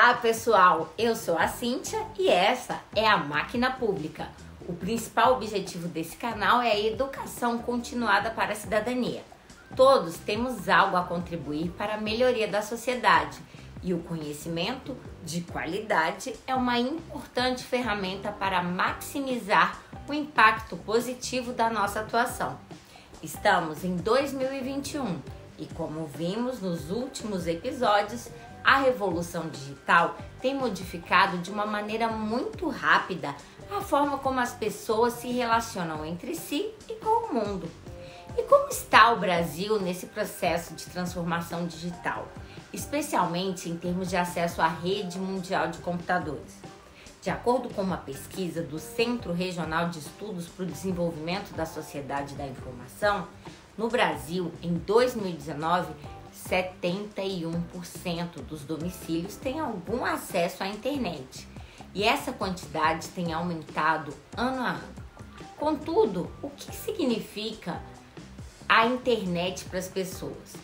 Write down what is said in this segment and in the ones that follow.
Olá pessoal, eu sou a Cíntia e essa é a Máquina Pública. O principal objetivo desse canal é a educação continuada para a cidadania. Todos temos algo a contribuir para a melhoria da sociedade e o conhecimento de qualidade é uma importante ferramenta para maximizar o impacto positivo da nossa atuação. Estamos em 2021 e, como vimos nos últimos episódios, a revolução digital tem modificado de uma maneira muito rápida a forma como as pessoas se relacionam entre si e com o mundo. E como está o Brasil nesse processo de transformação digital, especialmente em termos de acesso à rede mundial de computadores? De acordo com uma pesquisa do Centro Regional de Estudos para o Desenvolvimento da Sociedade da Informação, no Brasil, em 2019, 71% dos domicílios têm algum acesso à internet e essa quantidade tem aumentado ano a ano. Contudo, o que significa a internet para as pessoas?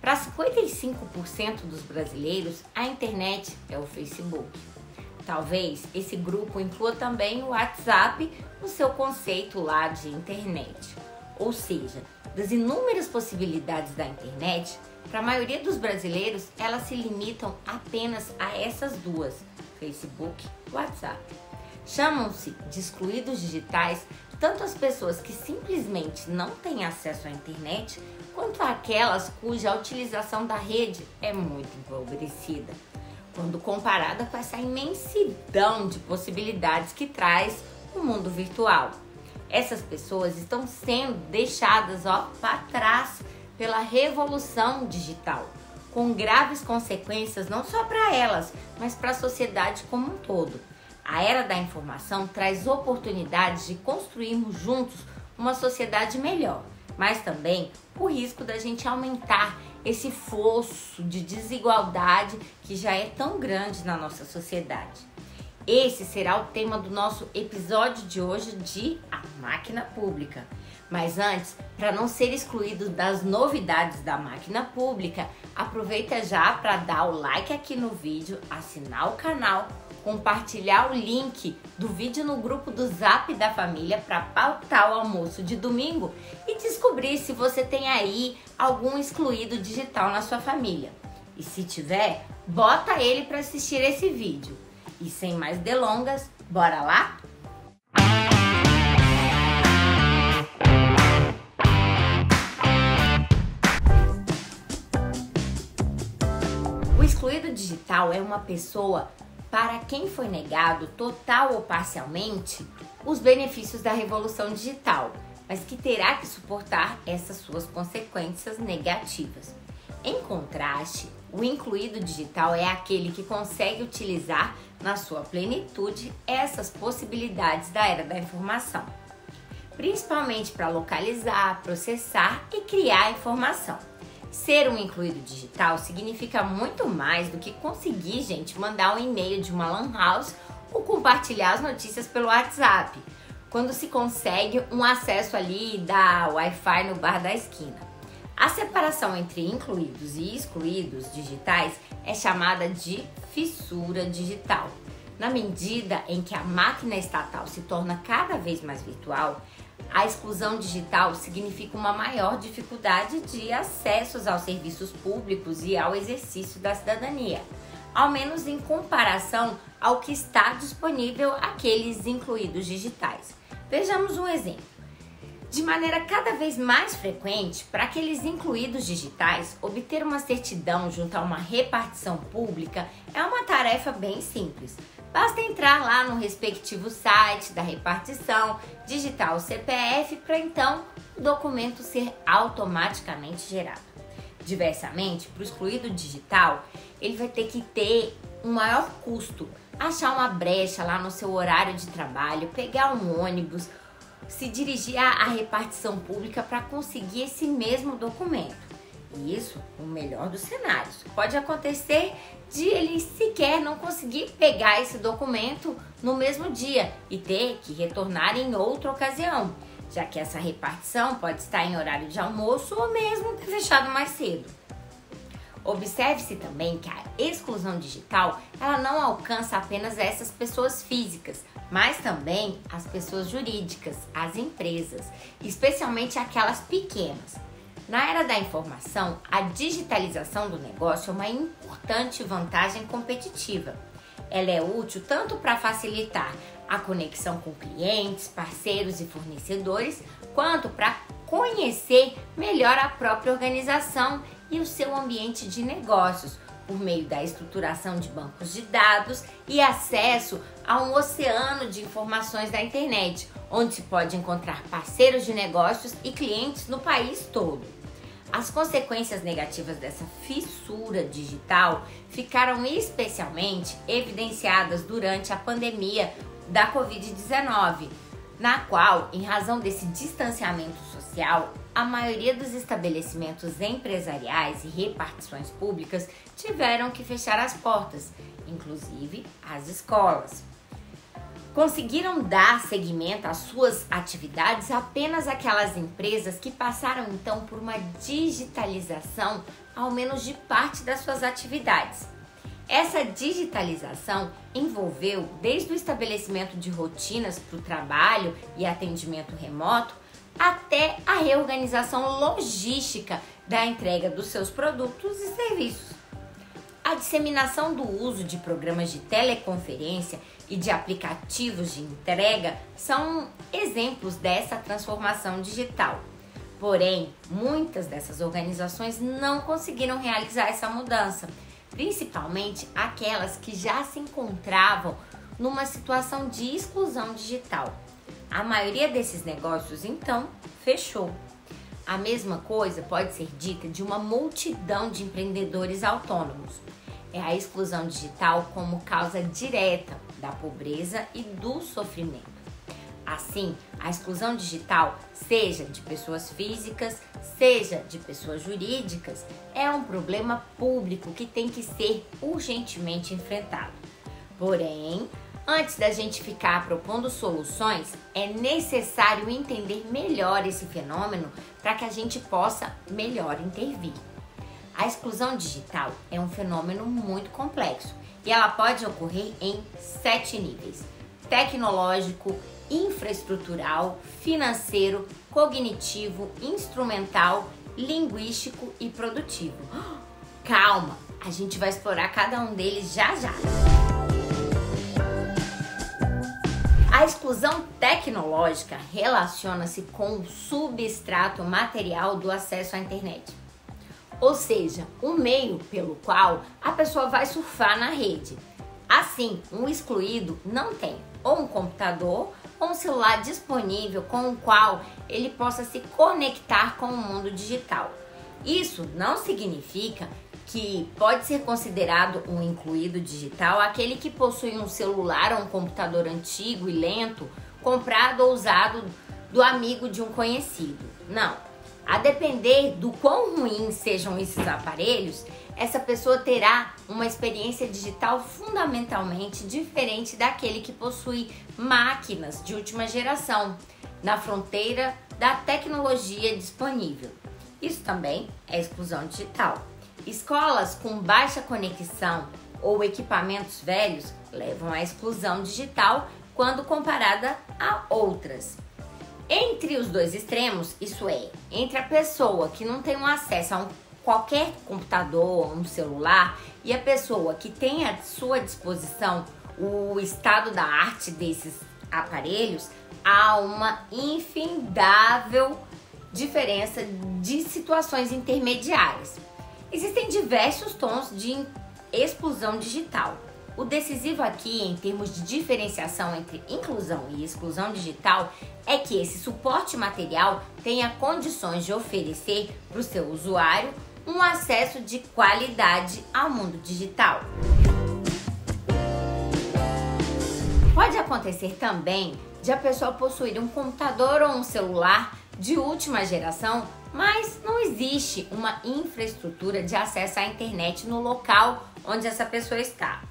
Para 55% dos brasileiros, a internet é o Facebook. Talvez esse grupo inclua também o WhatsApp no seu conceito lá de internet. Ou seja, das inúmeras possibilidades da internet, para a maioria dos brasileiros, elas se limitam apenas a essas duas, Facebook e WhatsApp. Chamam-se de excluídos digitais tanto as pessoas que simplesmente não têm acesso à internet, quanto aquelas cuja utilização da rede é muito empobrecida, quando comparada com essa imensidão de possibilidades que traz o mundo virtual. Essas pessoas estão sendo deixadas para trás pela revolução digital, com graves consequências não só para elas, mas para a sociedade como um todo. A era da informação traz oportunidades de construirmos juntos uma sociedade melhor, mas também o risco da gente aumentar esse fosso de desigualdade que já é tão grande na nossa sociedade. Esse será o tema do nosso episódio de hoje de A Máquina Pública. Mas antes, para não ser excluído das novidades da Máquina Pública, aproveita já para dar o like aqui no vídeo, assinar o canal, compartilhar o link do vídeo no grupo do Zap da família para pautar o almoço de domingo e descobrir se você tem aí algum excluído digital na sua família. E se tiver, bota ele para assistir esse vídeo. E sem mais delongas, bora lá? O excluído digital é uma pessoa para quem foi negado, total ou parcialmente, os benefícios da revolução digital, mas que terá que suportar essas suas consequências negativas. Em contraste, o incluído digital é aquele que consegue utilizar na sua plenitude essas possibilidades da era da informação, principalmente para localizar, processar e criar informação. Ser um incluído digital significa muito mais do que conseguir, mandar um e-mail de uma lan house ou compartilhar as notícias pelo WhatsApp, quando se consegue um acesso ali da Wi-Fi no bar da esquina. A separação entre incluídos e excluídos digitais é chamada de fissura digital. Na medida em que a máquina estatal se torna cada vez mais virtual, a exclusão digital significa uma maior dificuldade de acessos aos serviços públicos e ao exercício da cidadania, ao menos em comparação ao que está disponível àqueles incluídos digitais. Vejamos um exemplo. De maneira cada vez mais frequente, para aqueles incluídos digitais, obter uma certidão junto a uma repartição pública é uma tarefa bem simples. Basta entrar lá no respectivo site da repartição, digitar o CPF para então o documento ser automaticamente gerado. Diversamente, para o excluído digital, ele vai ter que ter um maior custo, achar uma brecha lá no seu horário de trabalho, pegar um ônibus, se dirigir à repartição pública para conseguir esse mesmo documento. E isso, o melhor dos cenários. Pode acontecer de ele sequer não conseguir pegar esse documento no mesmo dia e ter que retornar em outra ocasião, já que essa repartição pode estar em horário de almoço ou mesmo ter fechado mais cedo. Observe-se também que a exclusão digital ela não alcança apenas essas pessoas físicas, mas também as pessoas jurídicas, as empresas, especialmente aquelas pequenas. Na era da informação, a digitalização do negócio é uma importante vantagem competitiva. Ela é útil tanto para facilitar a conexão com clientes, parceiros e fornecedores, quanto para conhecer melhor a própria organização e o seu ambiente de negócios, por meio da estruturação de bancos de dados e acesso a um oceano de informações da internet, onde se pode encontrar parceiros de negócios e clientes no país todo. As consequências negativas dessa fissura digital ficaram especialmente evidenciadas durante a pandemia da Covid-19, na qual, em razão desse distanciamento social, a maioria dos estabelecimentos empresariais e repartições públicas tiveram que fechar as portas, inclusive as escolas. Conseguiram dar seguimento às suas atividades apenas aquelas empresas que passaram então por uma digitalização, ao menos de parte das suas atividades. Essa digitalização envolveu desde o estabelecimento de rotinas para o trabalho e atendimento remoto, até a reorganização logística da entrega dos seus produtos e serviços. A disseminação do uso de programas de teleconferência e de aplicativos de entrega são exemplos dessa transformação digital. Porém, muitas dessas organizações não conseguiram realizar essa mudança, principalmente aquelas que já se encontravam numa situação de exclusão digital. A maioria desses negócios, então, fechou. A mesma coisa pode ser dita de uma multidão de empreendedores autônomos. É a exclusão digital como causa direta da pobreza e do sofrimento. Assim, a exclusão digital, seja de pessoas físicas, seja de pessoas jurídicas, é um problema público que tem que ser urgentemente enfrentado. Porém, antes da gente ficar propondo soluções, é necessário entender melhor esse fenômeno para que a gente possa melhor intervir. A exclusão digital é um fenômeno muito complexo e ela pode ocorrer em 7 níveis: tecnológico, infraestrutural, financeiro, cognitivo, instrumental, linguístico e produtivo. Calma, a gente vai explorar cada um deles já já. A exclusão tecnológica relaciona-se com o substrato material do acesso à internet. Ou seja, o meio pelo qual a pessoa vai surfar na rede. Assim, um excluído não tem ou um computador ou um celular disponível com o qual ele possa se conectar com o mundo digital. Isso não significa que pode ser considerado um incluído digital aquele que possui um celular ou um computador antigo e lento, comprado ou usado do amigo de um conhecido. Não. A depender do quão ruins sejam esses aparelhos, essa pessoa terá uma experiência digital fundamentalmente diferente daquele que possui máquinas de última geração, na fronteira da tecnologia disponível. Isso também é exclusão digital. Escolas com baixa conexão ou equipamentos velhos levam à exclusão digital quando comparada a outras. Entre os dois extremos, isso é, entre a pessoa que não tem um acesso a qualquer computador ou um celular e a pessoa que tem à sua disposição o estado da arte desses aparelhos, há uma infindável diferença de situações intermediárias. Existem diversos tons de exclusão digital. O decisivo aqui, em termos de diferenciação entre inclusão e exclusão digital, é que esse suporte material tenha condições de oferecer para o seu usuário um acesso de qualidade ao mundo digital. Pode acontecer também de a pessoa possuir um computador ou um celular de última geração, mas não existe uma infraestrutura de acesso à internet no local onde essa pessoa está.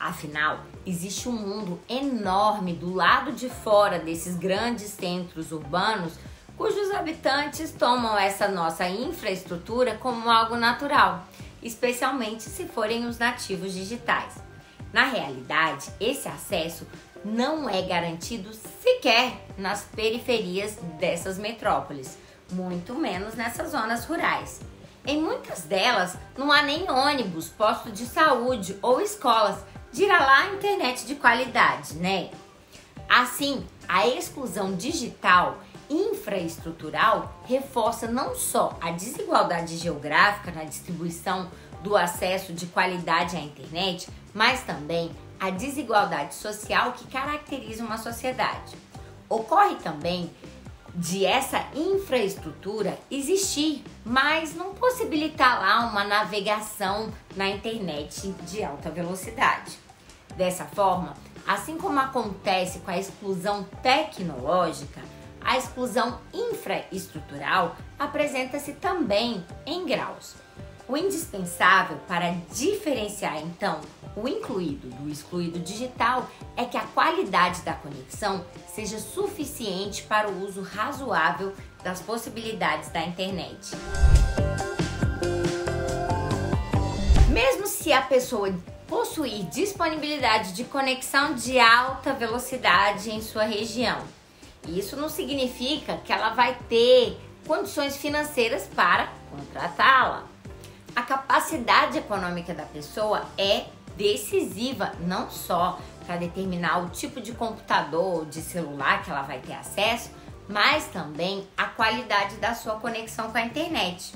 Afinal, existe um mundo enorme do lado de fora desses grandes centros urbanos, cujos habitantes tomam essa nossa infraestrutura como algo natural. especialmente se forem os nativos digitais. Na realidade, esse acesso não é garantido sequer nas periferias dessas metrópoles, muito menos nessas zonas rurais. Em muitas delas, não há nem ônibus, posto de saúde ou escolas, dirá lá a internet de qualidade, né? Assim, a exclusão digital infraestrutural reforça não só a desigualdade geográfica na distribuição do acesso de qualidade à internet, mas também a desigualdade social que caracteriza uma sociedade. Ocorre também de essa infraestrutura existir, mas não possibilitar lá uma navegação na internet de alta velocidade. Dessa forma, assim como acontece com a exclusão tecnológica, a exclusão infraestrutural apresenta-se também em graus. O indispensável para diferenciar, então, o incluído do excluído digital é que a qualidade da conexão seja suficiente para o uso razoável das possibilidades da internet. Mesmo se a pessoa possuir disponibilidade de conexão de alta velocidade em sua região, isso não significa que ela vai ter condições financeiras para contratá-la. A capacidade econômica da pessoa é decisiva não só para determinar o tipo de computador ou de celular que ela vai ter acesso, mas também a qualidade da sua conexão com a internet.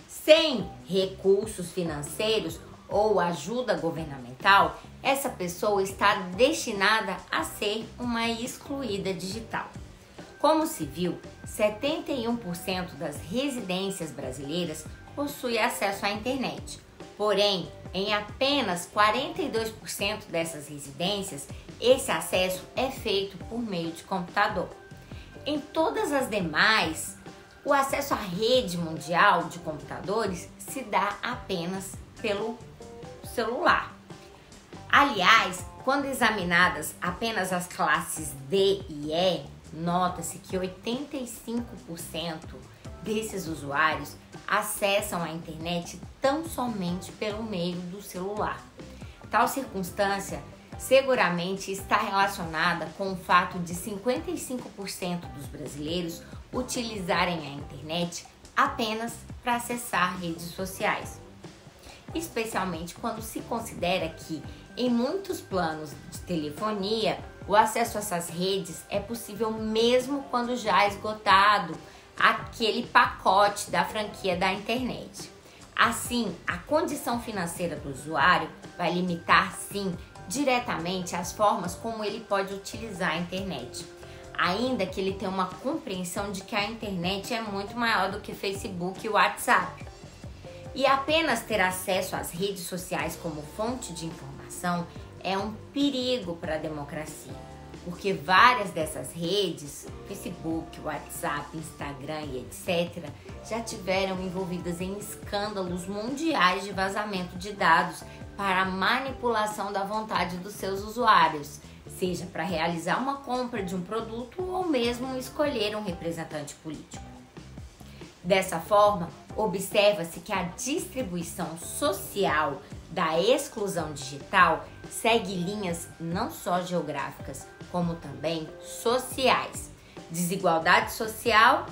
Sem recursos financeiros ou ajuda governamental, essa pessoa está destinada a ser uma excluída digital. Como se viu, 71% das residências brasileiras possui acesso à internet. Porém, em apenas 42% dessas residências, esse acesso é feito por meio de computador. Em todas as demais, o acesso à rede mundial de computadores se dá apenas pelo celular. Aliás, quando examinadas apenas as classes D e E, nota-se que 85% desses usuários acessam a internet tão somente pelo meio do celular. Tal circunstância seguramente está relacionada com o fato de 55% dos brasileiros utilizarem a internet apenas para acessar redes sociais. Especialmente quando se considera que, em muitos planos de telefonia, o acesso a essas redes é possível mesmo quando já esgotado aquele pacote da franquia da internet. Assim, a condição financeira do usuário vai limitar, sim, diretamente as formas como ele pode utilizar a internet, ainda que ele tenha uma compreensão de que a internet é muito maior do que Facebook e WhatsApp. E apenas ter acesso às redes sociais como fonte de informação é um perigo para a democracia, porque várias dessas redes, Facebook, WhatsApp, Instagram e etc., já tiveram envolvidas em escândalos mundiais de vazamento de dados para a manipulação da vontade dos seus usuários, seja para realizar uma compra de um produto ou mesmo escolher um representante político. Dessa forma, observa-se que a distribuição social da exclusão digital segue linhas não só geográficas, como também sociais. Desigualdade social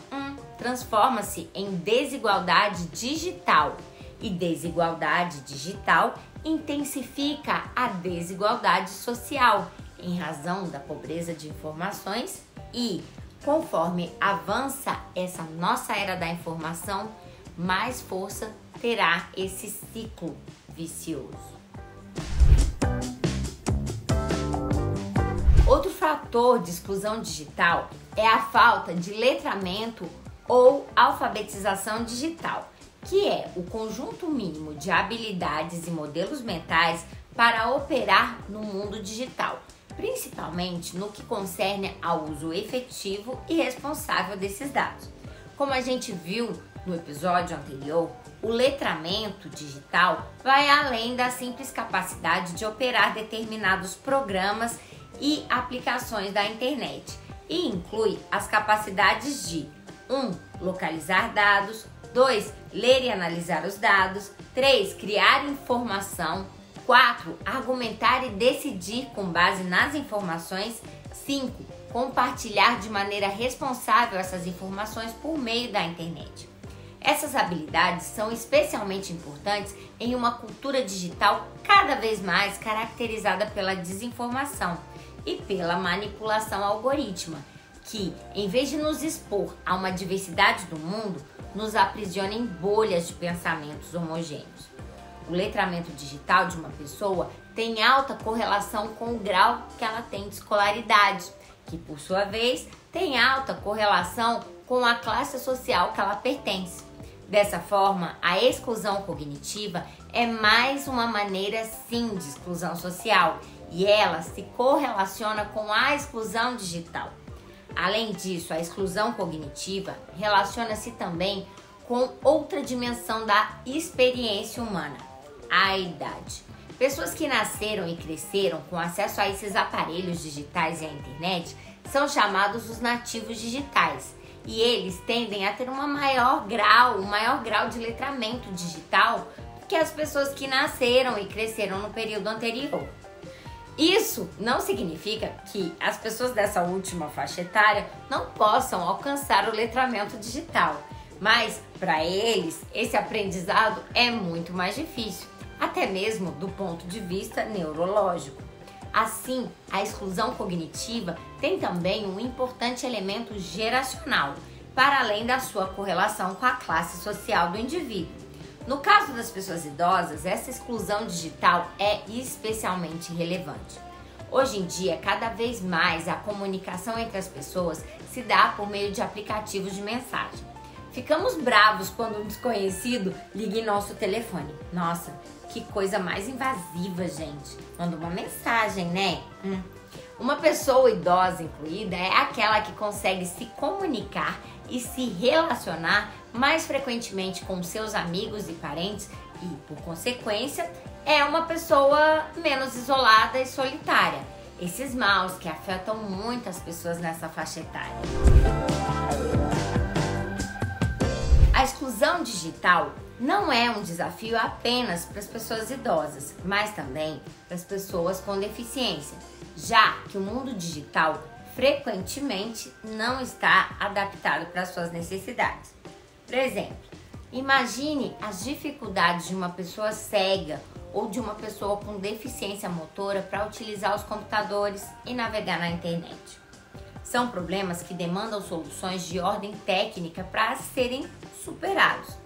transforma-se em desigualdade digital, e desigualdade digital intensifica a desigualdade social em razão da pobreza de informações e, conforme avança essa nossa era da informação, mais força terá esse ciclo vicioso. Outro fator de exclusão digital é a falta de letramento ou alfabetização digital, que é o conjunto mínimo de habilidades e modelos mentais para operar no mundo digital, principalmente no que concerne ao uso efetivo e responsável desses dados. Como a gente viu no episódio anterior, o letramento digital vai além da simples capacidade de operar determinados programas e aplicações da internet e inclui as capacidades de localizar dados, 2. Ler e analisar os dados. 3. Criar informação. 4. Argumentar e decidir com base nas informações. 5. Compartilhar de maneira responsável essas informações por meio da internet. Essas habilidades são especialmente importantes em uma cultura digital cada vez mais caracterizada pela desinformação e pela manipulação algorítmica, que, em vez de nos expor a uma diversidade do mundo, nos aprisiona em bolhas de pensamentos homogêneos. O letramento digital de uma pessoa tem alta correlação com o grau que ela tem de escolaridade, que, por sua vez, tem alta correlação com a classe social que ela pertence. Dessa forma, a exclusão cognitiva é mais uma maneira, sim, de exclusão social, e ela se correlaciona com a exclusão digital. Além disso, a exclusão cognitiva relaciona-se também com outra dimensão da experiência humana, a idade. Pessoas que nasceram e cresceram com acesso a esses aparelhos digitais e à internet são chamados os nativos digitais. E eles tendem a ter um maior grau de letramento digital do que as pessoas que nasceram e cresceram no período anterior. Isso não significa que as pessoas dessa última faixa etária não possam alcançar o letramento digital, mas para eles esse aprendizado é muito mais difícil, até mesmo do ponto de vista neurológico. Assim, a exclusão cognitiva tem também um importante elemento geracional, para além da sua correlação com a classe social do indivíduo. No caso das pessoas idosas, essa exclusão digital é especialmente relevante. Hoje em dia, cada vez mais a comunicação entre as pessoas se dá por meio de aplicativos de mensagem. Ficamos bravos quando um desconhecido liga em nosso telefone. Nossa, que coisa mais invasiva, gente. Manda uma mensagem, né? Uma pessoa idosa incluída é aquela que consegue se comunicar e se relacionar mais frequentemente com seus amigos e parentes e, por consequência, é uma pessoa menos isolada e solitária. Esses maus que afetam muito as pessoas nessa faixa etária. A exclusão digital não é um desafio apenas para as pessoas idosas, mas também para as pessoas com deficiência, já que o mundo digital frequentemente não está adaptado para as suas necessidades. Por exemplo, imagine as dificuldades de uma pessoa cega ou de uma pessoa com deficiência motora para utilizar os computadores e navegar na internet. São problemas que demandam soluções de ordem técnica para serem superados.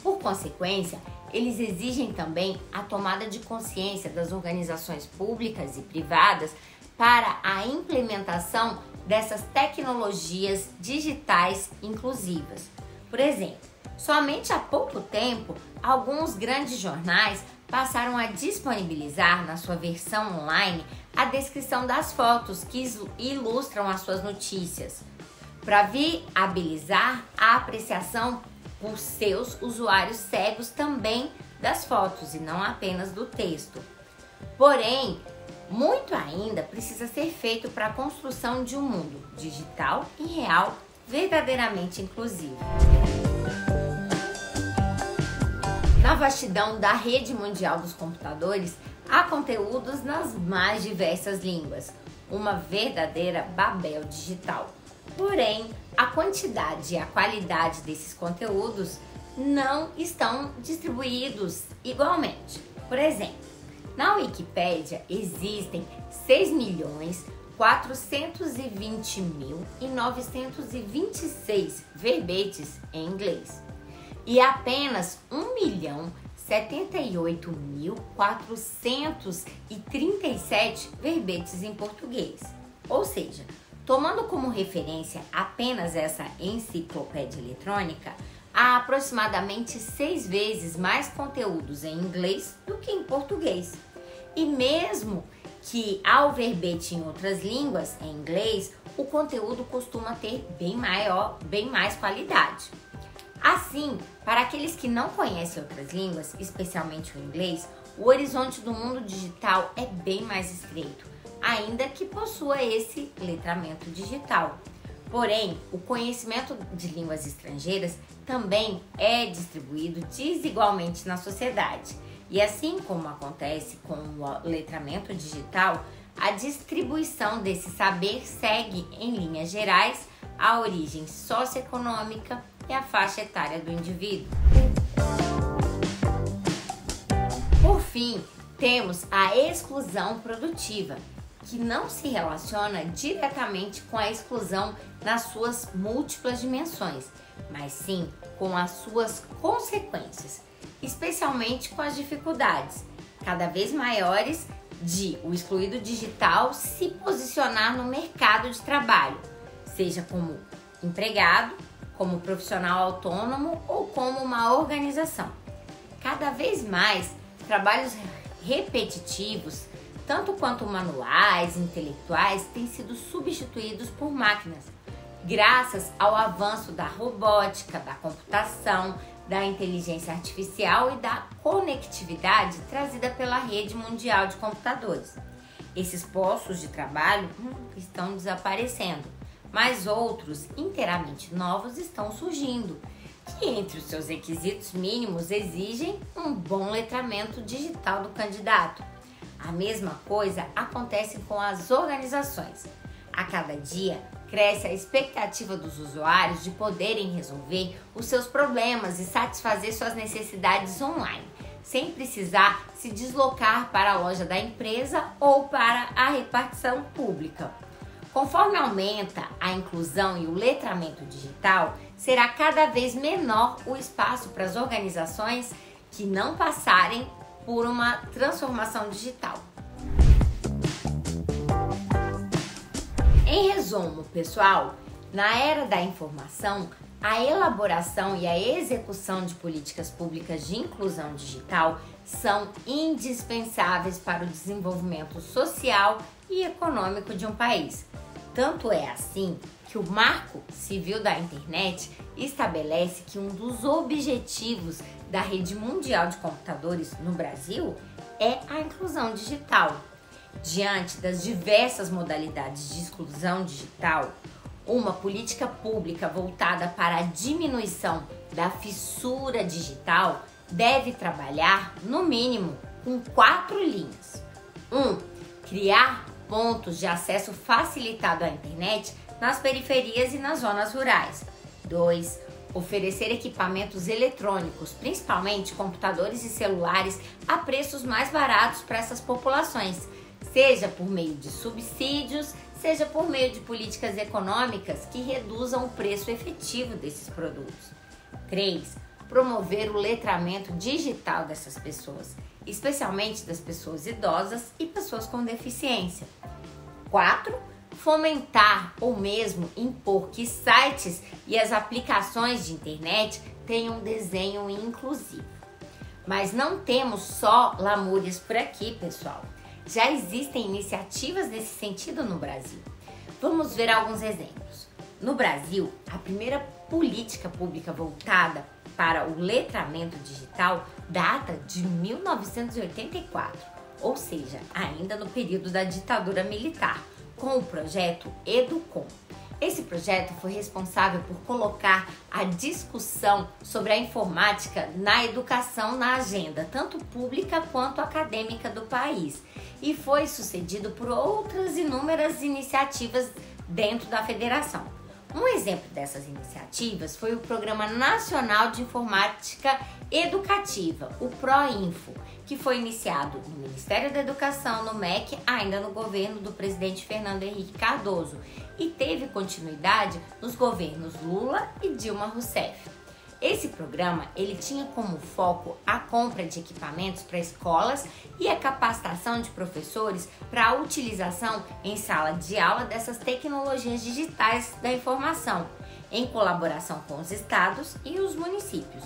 Por consequência, eles exigem também a tomada de consciência das organizações públicas e privadas para a implementação dessas tecnologias digitais inclusivas. Por exemplo, somente há pouco tempo, alguns grandes jornais passaram a disponibilizar na sua versão online a descrição das fotos que ilustram as suas notícias, para viabilizar a apreciação por seus usuários cegos também das fotos e não apenas do texto. Porém, muito ainda precisa ser feito para a construção de um mundo digital e real verdadeiramente inclusivo. Na vastidão da rede mundial dos computadores, há conteúdos nas mais diversas línguas, uma verdadeira Babel digital. Porém, a quantidade e a qualidade desses conteúdos não estão distribuídos igualmente. Por exemplo, na Wikipédia existem 6.420.926 verbetes em inglês e apenas 1.078.437 verbetes em português. Ou seja, tomando como referência apenas essa enciclopédia eletrônica, há aproximadamente 6 vezes mais conteúdos em inglês do que em português. E mesmo que há o verbete em outras línguas, em inglês, o conteúdo costuma ter bem mais qualidade. Assim, para aqueles que não conhecem outras línguas, especialmente o inglês, o horizonte do mundo digital é bem mais estreito, ainda que possua esse letramento digital. Porém, o conhecimento de línguas estrangeiras também é distribuído desigualmente na sociedade. E assim como acontece com o letramento digital, a distribuição desse saber segue, em linhas gerais, a origem socioeconômica e a faixa etária do indivíduo. Por fim, temos a exclusão produtiva, que não se relaciona diretamente com a exclusão nas suas múltiplas dimensões, mas sim com as suas consequências, especialmente com as dificuldades cada vez maiores de o excluído digital se posicionar no mercado de trabalho, seja como empregado, como profissional autônomo ou como uma organização. Cada vez mais, trabalhos repetitivos, tanto quanto manuais, intelectuais, têm sido substituídos por máquinas, graças ao avanço da robótica, da computação, da inteligência artificial e da conectividade trazida pela rede mundial de computadores. Esses postos de trabalho estão desaparecendo, mas outros inteiramente novos estão surgindo, que entre os seus requisitos mínimos exigem um bom letramento digital do candidato. A mesma coisa acontece com as organizações. A cada dia, cresce a expectativa dos usuários de poderem resolver os seus problemas e satisfazer suas necessidades online, sem precisar se deslocar para a loja da empresa ou para a repartição pública. Conforme aumenta a inclusão e o letramento digital, será cada vez menor o espaço para as organizações que não passarem por uma transformação digital. Em resumo, pessoal, na era da informação, a elaboração e a execução de políticas públicas de inclusão digital são indispensáveis para o desenvolvimento social e econômico de um país. Tanto é assim que o Marco Civil da Internet estabelece que um dos objetivos da rede mundial de computadores no Brasil é a inclusão digital. Diante das diversas modalidades de exclusão digital, uma política pública voltada para a diminuição da fissura digital deve trabalhar, no mínimo, com 4 linhas. 1. Criar pontos de acesso facilitado à internet nas periferias e nas zonas rurais. 2. Oferecer equipamentos eletrônicos, principalmente computadores e celulares, a preços mais baratos para essas populações, seja por meio de subsídios, seja por meio de políticas econômicas que reduzam o preço efetivo desses produtos. 3. Promover o letramento digital dessas pessoas, especialmente das pessoas idosas e pessoas com deficiência. 4. Fomentar ou mesmo impor que sites e as aplicações de internet tenham um desenho inclusivo. Mas não temos só lamúrias por aqui, pessoal. Já existem iniciativas nesse sentido no Brasil. Vamos ver alguns exemplos. No Brasil, a primeira política pública voltada para o letramento digital data de 1984, ou seja, ainda no período da ditadura militar, com o projeto Educom. Esse projeto foi responsável por colocar a discussão sobre a informática na educação na agenda, tanto pública quanto acadêmica do país, e foi sucedido por outras inúmeras iniciativas dentro da federação. Um exemplo dessas iniciativas foi o Programa Nacional de Informática Educativa, o PROINFO, que foi iniciado no Ministério da Educação, no MEC, ainda no governo do presidente Fernando Henrique Cardoso, e teve continuidade nos governos Lula e Dilma Rousseff. Esse programa ele tinha como foco a compra de equipamentos para escolas e a capacitação de professores para a utilização em sala de aula dessas tecnologias digitais da informação, em colaboração com os estados e os municípios.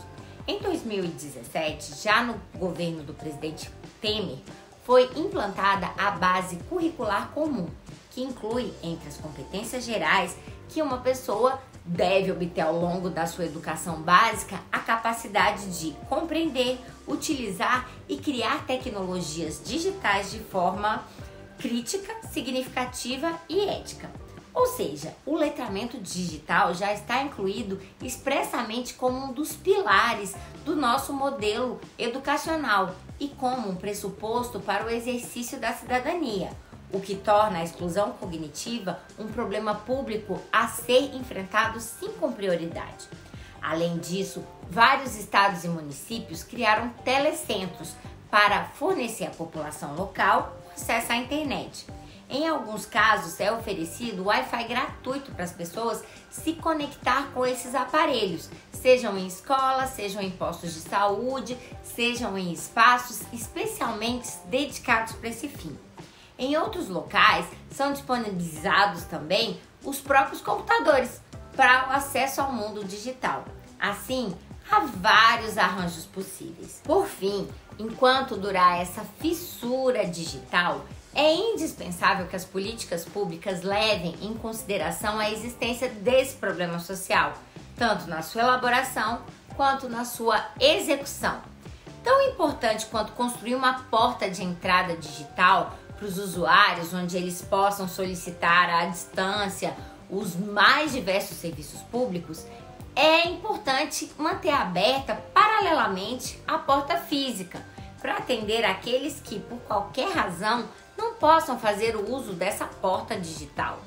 Em 2017, já no governo do presidente Temer, foi implantada a Base Curricular Comum, que inclui entre as competências gerais que uma pessoa deve obter ao longo da sua educação básica a capacidade de compreender, utilizar e criar tecnologias digitais de forma crítica, significativa e ética. Ou seja, o letramento digital já está incluído expressamente como um dos pilares do nosso modelo educacional e como um pressuposto para o exercício da cidadania, o que torna a exclusão cognitiva um problema público a ser enfrentado sim com prioridade. Além disso, vários estados e municípios criaram telecentros para fornecer à população local acesso à internet. Em alguns casos, é oferecido Wi-Fi gratuito para as pessoas se conectar com esses aparelhos, sejam em escolas, sejam em postos de saúde, sejam em espaços especialmente dedicados para esse fim. Em outros locais, são disponibilizados também os próprios computadores para o acesso ao mundo digital. Assim, há vários arranjos possíveis. Por fim, enquanto durar essa fissura digital, é indispensável que as políticas públicas levem em consideração a existência desse problema social, tanto na sua elaboração quanto na sua execução. Tão importante quanto construir uma porta de entrada digital para os usuários, onde eles possam solicitar à distância os mais diversos serviços públicos, é importante manter aberta paralelamente a porta física, para atender aqueles que, por qualquer razão, não possam fazer o uso dessa porta digital.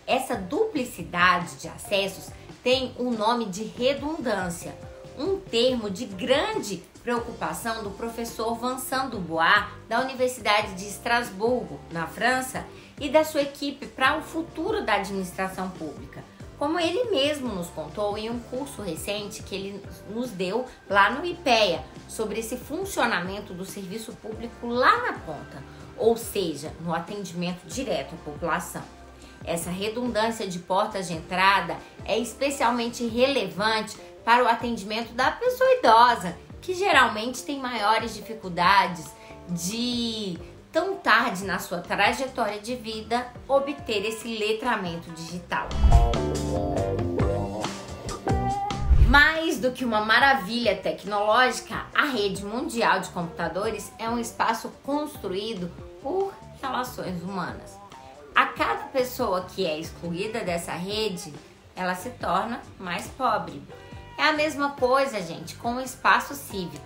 Essa duplicidade de acessos tem o nome de redundância, um termo de grande preocupação do professor Vincent Dubois, da Universidade de Estrasburgo, na França, e da sua equipe para o futuro da administração pública, como ele mesmo nos contou em um curso recente que ele nos deu lá no IPEA, sobre esse funcionamento do serviço público lá na ponta, ou seja, no atendimento direto à população. Essa redundância de portas de entrada é especialmente relevante para o atendimento da pessoa idosa, que geralmente tem maiores dificuldades de, tão tarde na sua trajetória de vida, obter esse letramento digital. Mais do que uma maravilha tecnológica, a rede mundial de computadores é um espaço construído por relações humanas. A cada pessoa que é excluída dessa rede, ela se torna mais pobre. É a mesma coisa, gente, com o espaço cívico.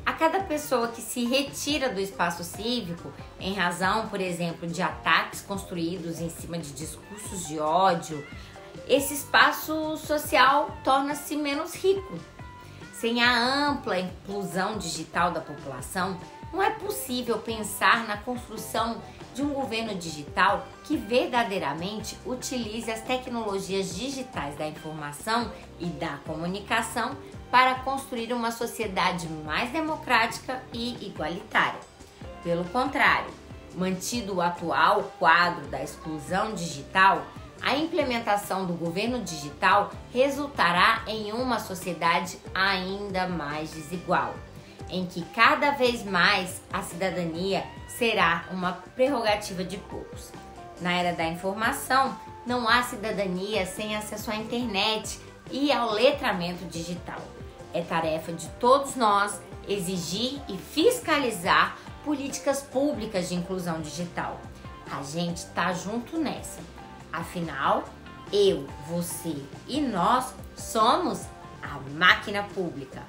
A cada pessoa que se retira do espaço cívico, em razão, por exemplo, de ataques construídos em cima de discursos de ódio, esse espaço social torna-se menos rico. Sem a ampla inclusão digital da população, não é possível pensar na construção de um governo digital que verdadeiramente utilize as tecnologias digitais da informação e da comunicação para construir uma sociedade mais democrática e igualitária. Pelo contrário, mantido o atual quadro da exclusão digital, a implementação do governo digital resultará em uma sociedade ainda mais desigual, em que cada vez mais a cidadania será uma prerrogativa de poucos. Na era da informação, não há cidadania sem acesso à internet e ao letramento digital. É tarefa de todos nós exigir e fiscalizar políticas públicas de inclusão digital. A gente está junto nessa. Afinal, eu, você e nós somos a máquina pública.